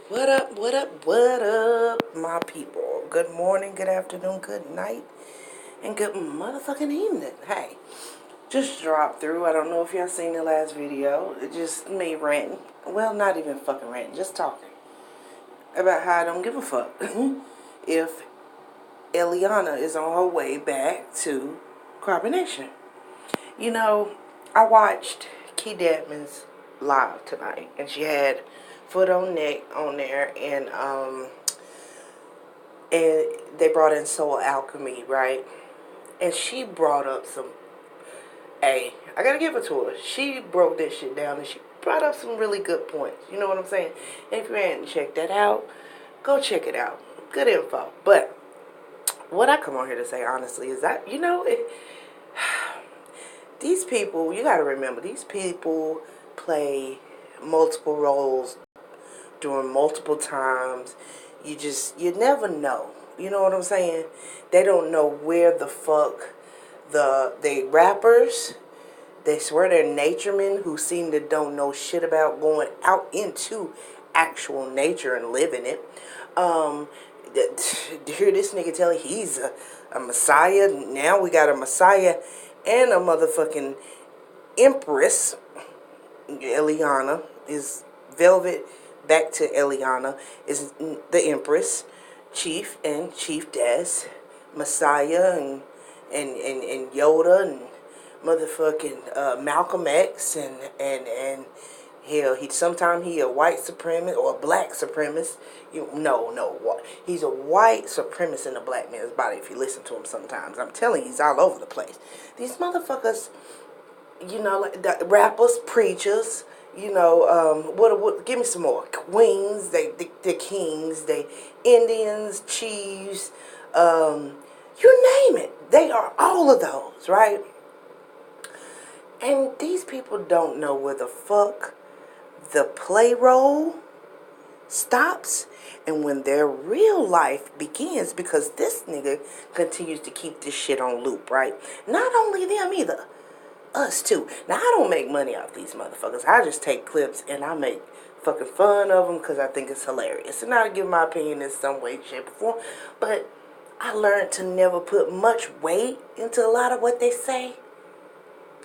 What up, my people? Good morning, good afternoon, good night, and good motherfucking evening. Hey, just dropped through. I don't know if y'all seen the last video. It just me ranting. Well, not even fucking ranting, just talking about how I don't give a fuck if Eliana is on her way back to Carbonation. You know, I watched Key Dedman's live tonight, and she had Foot on Neck on there, and they brought in Soul Alchemy, right? And she brought up some, hey, I gotta give it to her. She broke that shit down, and she brought up some really good points. You know what I'm saying? And if you hadn't checked that out, go check it out. Good info. But what I come on here to say, honestly, is that, these people, you gotta remember, these people play multiple roles during multiple times. You never know. You know what I'm saying? They don't know where the fuck they rappers, they swear they're naturemen who seem to don't know shit about going out into actual nature and living it. To hear this nigga tell he's a messiah. Now we got a messiah and a motherfucking empress. Eliana is Velvet. Back to Eliana is the Empress, Chief and Chief Des, Messiah and Yoda and motherfucking Malcolm X and hell, he a white supremacist or a black supremacist. He's a white supremacist in a black man's body. If you listen to him sometimes, I'm telling you, he's all over the place. These motherfuckers, like the rappers, preachers, give me some more. Queens, the kings, they Indians, chiefs, you name it. They are all of those, right? And these people don't know where the fuck the play role stops and when their real life begins, because this nigga continues to keep this shit on loop, right? Not only them either. Us too. Now, I don't make money off these motherfuckers. I just take clips and I make fucking fun of them because I think it's hilarious. And I give my opinion in some way, shape, or form. But I learned to never put much weight into a lot of what they say.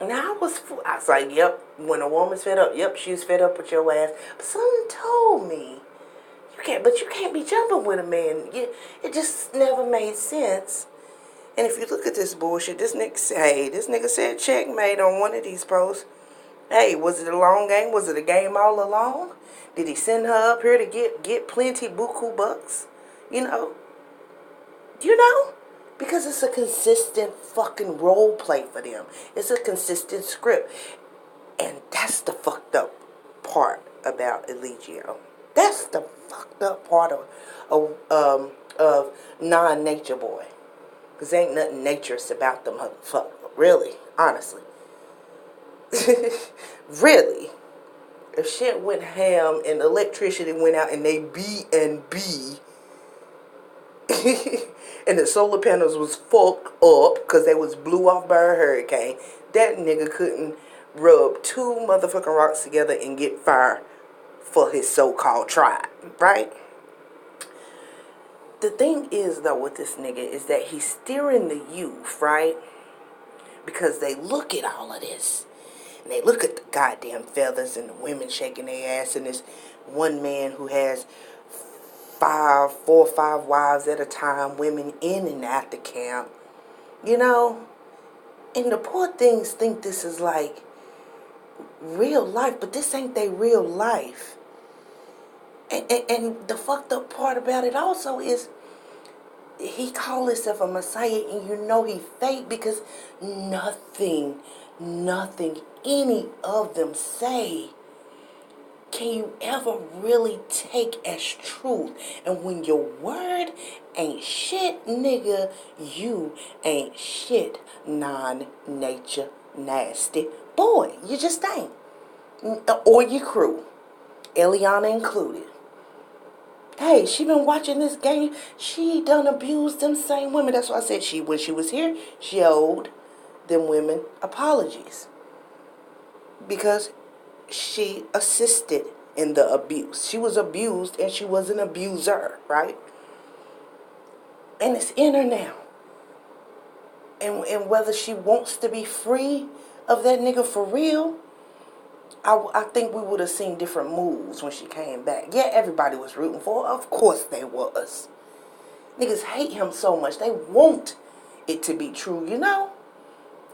And I was like, yep, when a woman's fed up, yep, she's fed up with your ass. But someone told me, you can't be jumping with a man. It just never made sense. And if you look at this bullshit, this nigga said checkmate on one of these posts. Hey, was it a long game? Was it a game all along? Did he send her up here to get plenty buku bucks? You know? Because it's a consistent fucking role play for them. It's a consistent script. And that's the fucked up part about Eligio. That's the fucked up part of non-nature boy. Because ain't nothing naturous about them motherfucker. Really. Honestly. Really. If shit went ham and electricity went out and they B&B and the solar panels was fucked up because they was blew off by a hurricane, that nigga couldn't rub two motherfucking rocks together and get fire for his so-called tribe. Right? The thing is, though, with this nigga is that he's steering the youth, right? Because they look at all of this. And they look at the goddamn feathers and the women shaking their ass and this one man who has 4 or 5 wives at a time, women in and out the camp. And the poor things think this is like real life, but this ain't their real life. And the fucked up part about it also is he called himself a messiah and he fake because nothing any of them say can you ever really take as truth. And when your word ain't shit, nigga, you ain't shit. Non-nature nasty boy. You just ain't. Or your crew. Eliana included. Hey, she been watching this game. She done abused them same women. That's why I said when she was here, she owed them women apologies. Because she assisted in the abuse. She was abused and she was an abuser, right? And it's in her now. And whether she wants to be free of that nigga for real, I think we would have seen different moves when she came back. Yeah, everybody was rooting for her. Of course they was. Niggas hate him so much. They want it to be true, you know?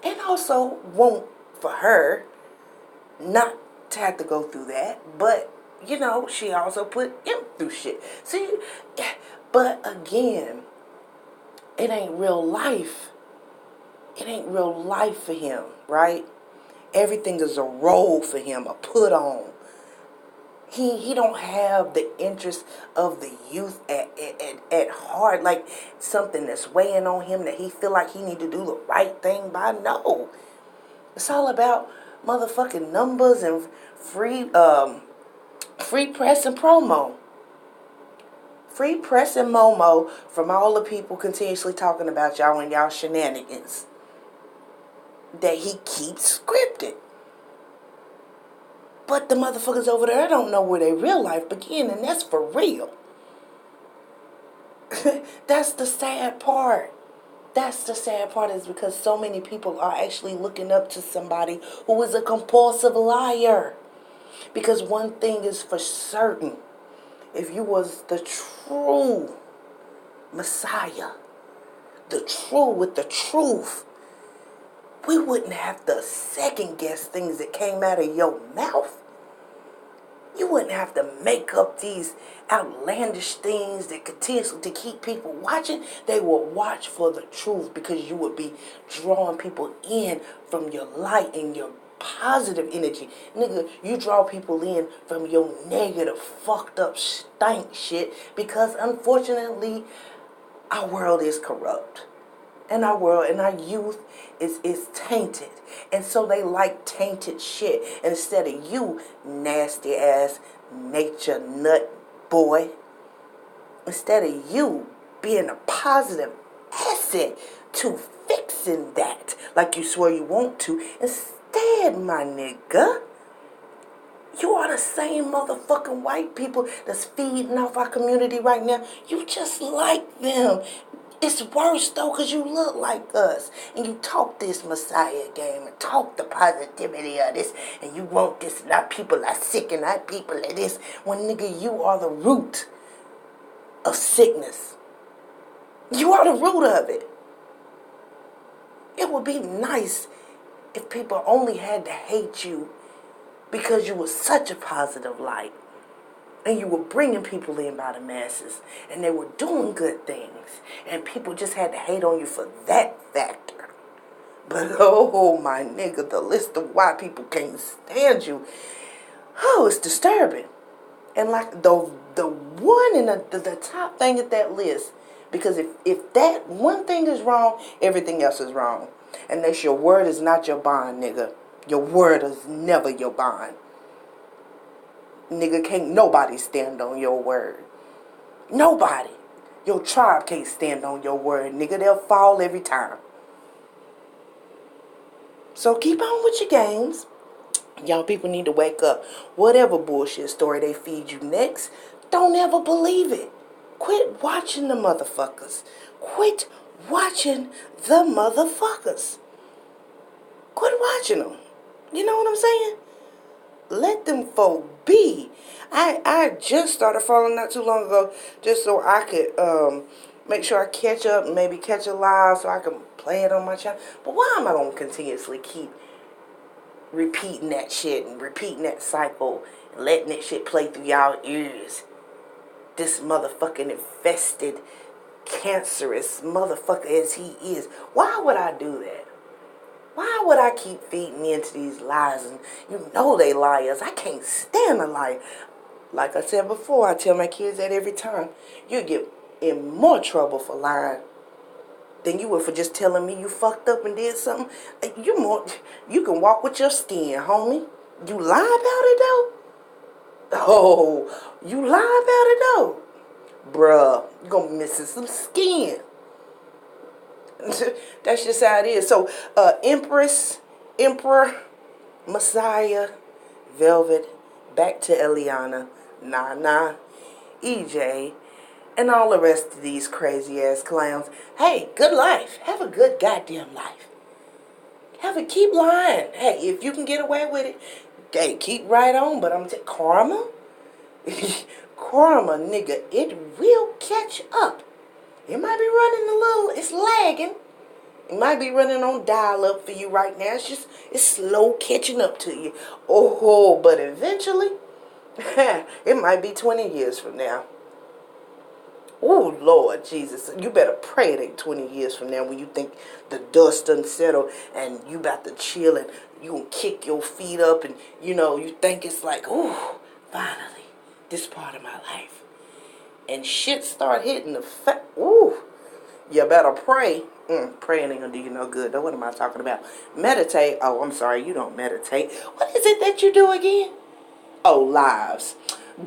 And also want for her not to have to go through that. But, you know, she also put him through shit. See, but again, it ain't real life. It ain't real life for him, right? Everything is a role for him, a put on. He don't have the interest of the youth at heart, like something that's weighing on him that he feel like he need to do the right thing by. No. It's all about motherfucking numbers and free press and promo. Free press and Momo from all the people continuously talking about y'all and y'all shenanigans that he keeps scripted. But the motherfuckers over there don't know where their real life began, and that's for real. That's the sad part. That's the sad part, is because so many people are actually looking up to somebody who is a compulsive liar. Because one thing is for certain. If you was the true Messiah, the true with the truth, we wouldn't have to second guess things that came out of your mouth. You wouldn't have to make up these outlandish things that continuously to keep people watching. They will watch for the truth because you would be drawing people in from your light and your positive energy. Nigga, you draw people in from your negative, fucked up, stank shit because unfortunately our world is corrupt. And our world and our youth is tainted. And so they like tainted shit. And instead of you, nasty ass nature nut boy, instead of you being a positive asset to fixing that like you swear you want to, instead, my nigga, you are the same motherfucking white people that's feeding off our community right now. You just like them. It's worse, though, because you look like us. And you talk this Messiah game and talk the positivity of this. And you want this, and our people are sick, and our people are this. When, nigga, you are the root of sickness. You are the root of it. It would be nice if people only had to hate you because you were such a positive light. And you were bringing people in by the masses. And they were doing good things. And people just had to hate on you for that factor. But oh my nigga, the list of why people can't stand you. Oh, it's disturbing. And like the one in the top thing at that list. Because if that one thing is wrong, everything else is wrong. And that's your word is not your bond, nigga. Your word is never your bond. Nigga, can't nobody stand on your word. Nobody. Your tribe can't stand on your word, nigga. They'll fall every time. So keep on with your games. Y'all people need to wake up. Whatever bullshit story they feed you next, don't ever believe it. Quit watching the motherfuckers. Quit watching the motherfuckers. Quit watching them. You know what I'm saying? Let them folk be. I just started following not too long ago just so I could make sure I catch up and maybe catch it live so I can play it on my channel. But why am I going to continuously keep repeating that shit and repeating that cycle and letting that shit play through y'all ears? This motherfucking infested, cancerous motherfucker as he is. Why would I do that? Why would I keep feeding into these lies? And you know they liars. I can't stand a lie. Like I said before, I tell my kids that every time. You get in more trouble for lying than you would for just telling me you fucked up and did something. You can walk with your skin, homie. You lie about it though? Oh, you lie about it though? Bruh, you're gonna be missing some skin. That's just how it is. So, Empress, Emperor, Messiah, Velvet, back to Eliana, Nana, EJ, and all the rest of these crazy ass clowns. Hey, good life. Have a good goddamn life. Keep lying. Hey, if you can get away with it, hey, keep right on. But I'm telling karma, karma, nigga, it will catch up. It might be running a little. It's lagging. It might be running on dial up for you right now. It's slow catching up to you. Oh, but eventually, it might be 20 years from now. Oh, Lord Jesus. You better pray it ain't 20 years from now when you think the dust done settled and you about to chill and you gonna kick your feet up and, you think it's like, oh, finally, this part of my life. And shit start hitting the ooh, you better pray. Praying ain't gonna do you no good. What am I talking about? Meditate. Oh, I'm sorry, you don't meditate. What is it that you do again? Oh, lives.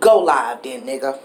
Go live then, nigga.